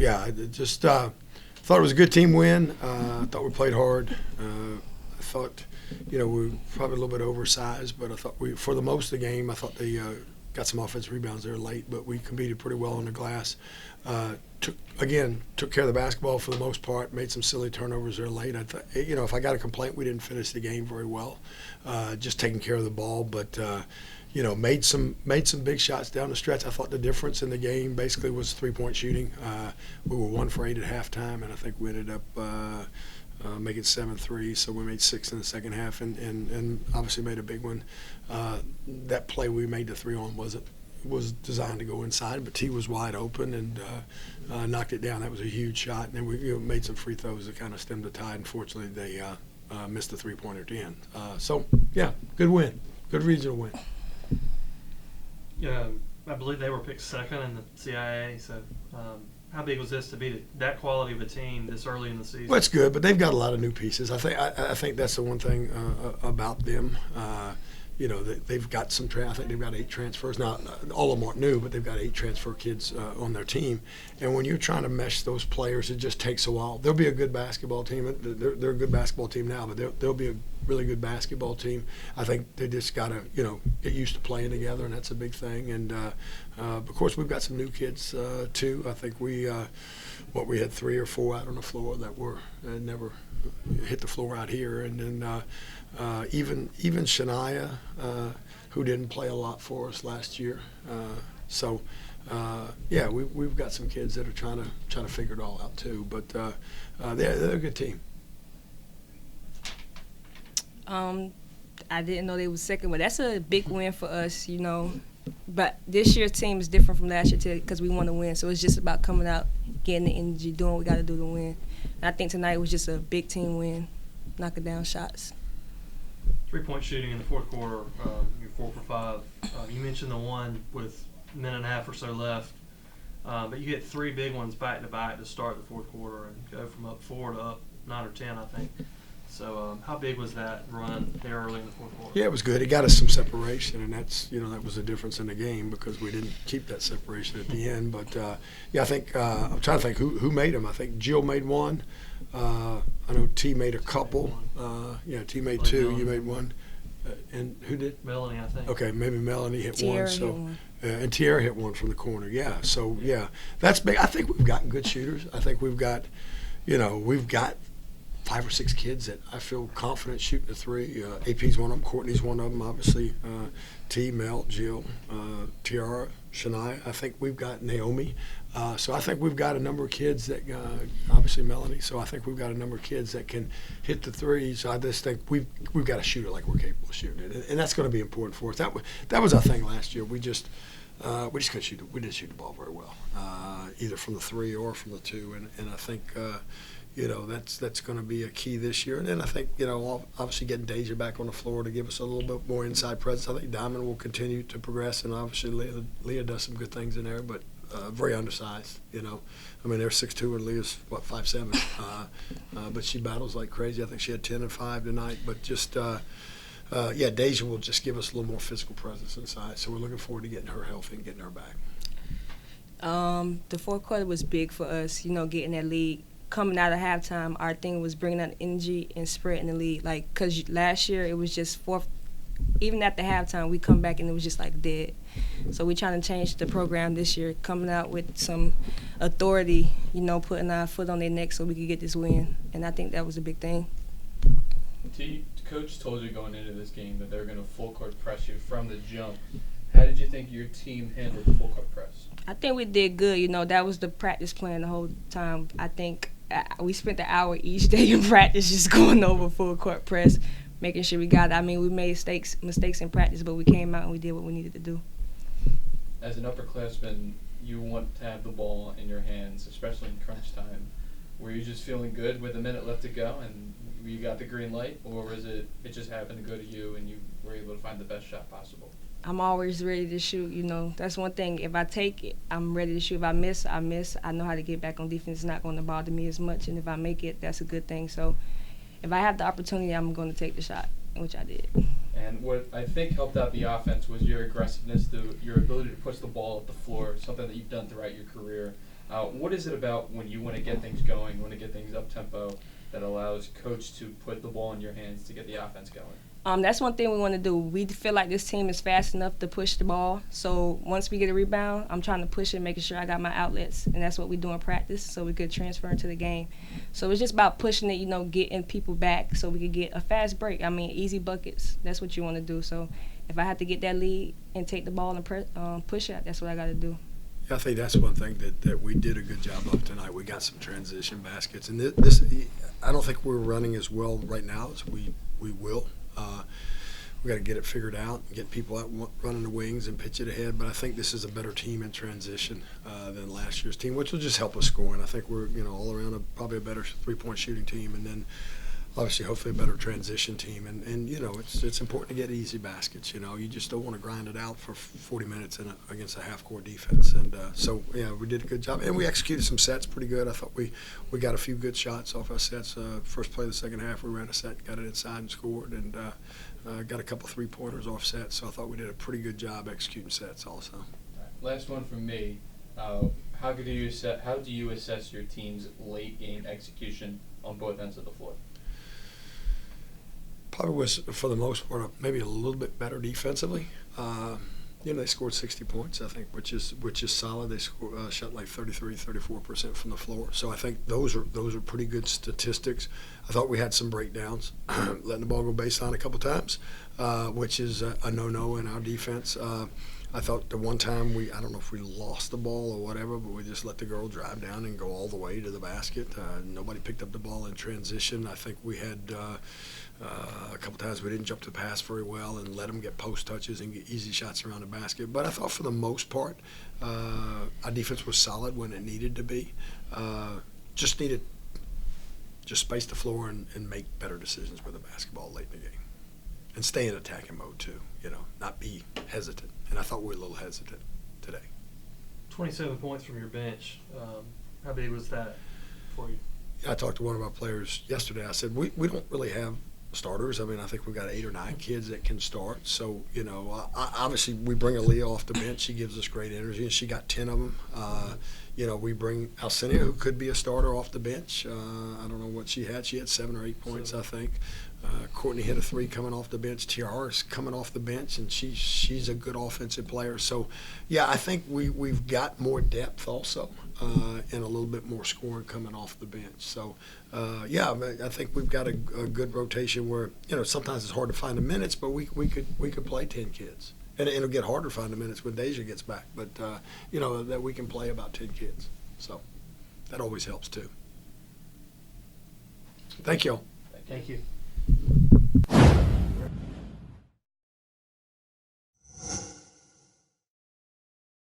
yeah, I just thought it was a good team win. I thought we played hard. I thought, we were probably a little bit oversized, but I thought for the most of the game, I thought they got some offensive rebounds there late, but we competed pretty well on the glass. Took care of the basketball for the most part, made some silly turnovers there late. I thought, if I got a complaint, we didn't finish the game very well, just taking care of the ball, but made some big shots down the stretch. I thought the difference in the game basically was 3-point shooting. We were 1 for 8 at halftime, and I think we ended up making 7 threes, so we made 6 in the second half, and obviously made a big one. That play we made the 3-on was designed to go inside, but T was wide open and knocked it down. That was a huge shot, and then we made some free throws that kind of stemmed the tide. Unfortunately, they missed the 3-pointer at the end. Good win, good regional win. Yeah, I believe they were picked second in the CIA. So, how big was this to be that quality of a team this early in the season? Well, it's good, but they've got a lot of new pieces. I think that's the one thing about them. They've got some. I think they've got 8 transfers. Now, all of them aren't new, but they've got 8 transfer kids on their team. And when you're trying to mesh those players, it just takes a while. They'll be a good basketball team. They're a good basketball team now, but they'll be a really good basketball team. I think they just got to, get used to playing together, and that's a big thing. And of course, we've got some new kids too. I think we had 3 or 4 out on the floor that were never hit the floor out here, and then even Shania, who didn't play a lot for us last year. We've got some kids that are trying to figure it all out too. But they're a good team. I didn't know they was second, but that's a big win for us, But this year's team is different from last year because we want to win. So it's just about coming out, getting the energy, doing what we got to do to win. And I think tonight was just a big team win, knocking down shots. 3-point shooting in the fourth quarter, you're 4 for 5. You mentioned the one with a minute and a half or so left, but you hit 3 big ones back to back to start the fourth quarter and go from up 4 to up 9 or 10, I think. So how big was that run there early in the fourth quarter? Yeah, it was good. It got us some separation, and that's that was the difference in the game because we didn't keep that separation at the end. But I think I'm trying to think who made them. I think Jill made one. I know T made a couple. T made 2. You made 1. And who did? Melanie, I think. Okay, maybe Melanie hit Tierra 1. So hit 1. And Tierra hit 1 from the corner. Yeah. So that's big. I think we've gotten good shooters. I think we've got 5 or 6 kids that I feel confident shooting the 3. AP's one of them. Courtney's one of them, obviously. T, Mel, Jill, Tiara, Shania. I think we've got Naomi. So I think we've got a number of kids that, obviously Melanie. So I think we've got a number of kids that can hit the 3s. So I just think we've got to shoot it like we're capable of shooting it, and that's going to be important for us. That was our thing last year. We just couldn't shoot it. We didn't shoot the ball very well, either from the 3 or from the 2, and I think. That's going to be a key this year. And then I think, obviously getting Deja back on the floor to give us a little bit more inside presence. I think Diamond will continue to progress, and obviously Leah does some good things in there, but very undersized, They're 6'2", and Leah's, 5'7". But she battles like crazy. I think she had 10 and 5 tonight. But just, Deja will just give us a little more physical presence inside. So we're looking forward to getting her healthy and getting her back. The fourth quarter was big for us, getting that lead. Coming out of halftime, our thing was bringing out energy and spreading the lead. Because last year it was just fourth. Even at the halftime, we come back and it was just dead. So we're trying to change the program this year, coming out with some authority, putting our foot on their neck so we could get this win. And I think that was a big thing. Coach told you going into this game that they were going to full court press you from the jump. How did you think your team handled the full court press? I think we did good. That was the practice plan the whole time. I think we spent an hour each day in practice just going over full court press, making sure we got it. We made mistakes in practice, but we came out and we did what we needed to do. As an upperclassman, you want to have the ball in your hands, especially in crunch time. Were you just feeling good with a minute left to go and you got the green light, or was it just happened to go to you and you were able to find the best shot possible? I'm always ready to shoot, That's one thing. If I take it, I'm ready to shoot. If I miss, I miss. I know how to get back on defense. It's not going to bother me as much. And if I make it, that's a good thing. So if I have the opportunity, I'm going to take the shot, which I did. And what I think helped out the offense was your aggressiveness, your ability to push the ball up the floor, something that you've done throughout your career. What is it about when you want to get things going, want to get things up tempo, that allows coach to put the ball in your hands to get the offense going? That's one thing we want to do. We feel like this team is fast enough to push the ball. So once we get a rebound, I'm trying to push it, making sure I got my outlets. And that's what we do in practice so we could transfer into the game. So it's just about pushing it, getting people back so we could get a fast break. I mean, easy buckets. That's what you want to do. So if I have to get that lead and take the ball and push it, that's what I got to do. I think that's one thing that we did a good job of tonight. We got some transition baskets. And this I don't think we're running as well right now as we will. We got to get it figured out and get people out running the wings and pitch it ahead. But I think this is a better team in transition than last year's team, which will just help us score. And I think we're all around probably a better 3-point shooting team, and then obviously hopefully a better transition team. And it's important to get easy baskets. You just don't want to grind it out for 40 minutes against a half-court defense. And so we did a good job, and we executed some sets pretty good. I thought we got a few good shots off our sets. First play of the second half, we ran a set, got it inside and scored, and got a couple 3-pointers off sets. So I thought we did a pretty good job executing sets also. Last one from me. How do you assess your team's late game execution on both ends of the floor? Probably was, for the most part, maybe a little bit better defensively. They scored 60 points, I think, which is solid. They shot like 34% from the floor. So I think those are pretty good statistics. I thought we had some breakdowns, letting the ball go baseline a couple times, which is a no-no in our defense. I thought the one time I don't know if we lost the ball or whatever, but we just let the girl drive down and go all the way to the basket. Nobody picked up the ball in transition. I think we had a couple times we didn't jump to the pass very well and let them get post touches and get easy shots around the basket. But I thought for the most part, our defense was solid when it needed to be. Just needed space the floor and make better decisions with the basketball late in the game. And stay in attacking mode too, not be hesitant. And I thought we were a little hesitant today. 27 points from your bench. How big was that for you? I talked to one of our players yesterday. I said, we don't really have starters. I mean, I think we've got 8 or 9 kids that can start. So, obviously we bring Aaliyah off the bench. She gives us great energy, and she got 10 of them. We bring Alcinia, who could be a starter, off the bench. I don't know what she had. She had 7 or 8 points, I think. Courtney hit a 3 coming off the bench. Tiara's coming off the bench, and she's a good offensive player. So, I think we've got more depth also, and a little bit more scoring coming off the bench. So, I think we've got a good rotation where sometimes it's hard to find the minutes, but we could play 10 kids, and it'll get harder to find the minutes when Deja gets back. But that we can play about 10 kids, so that always helps too. Thank you all. Thank you.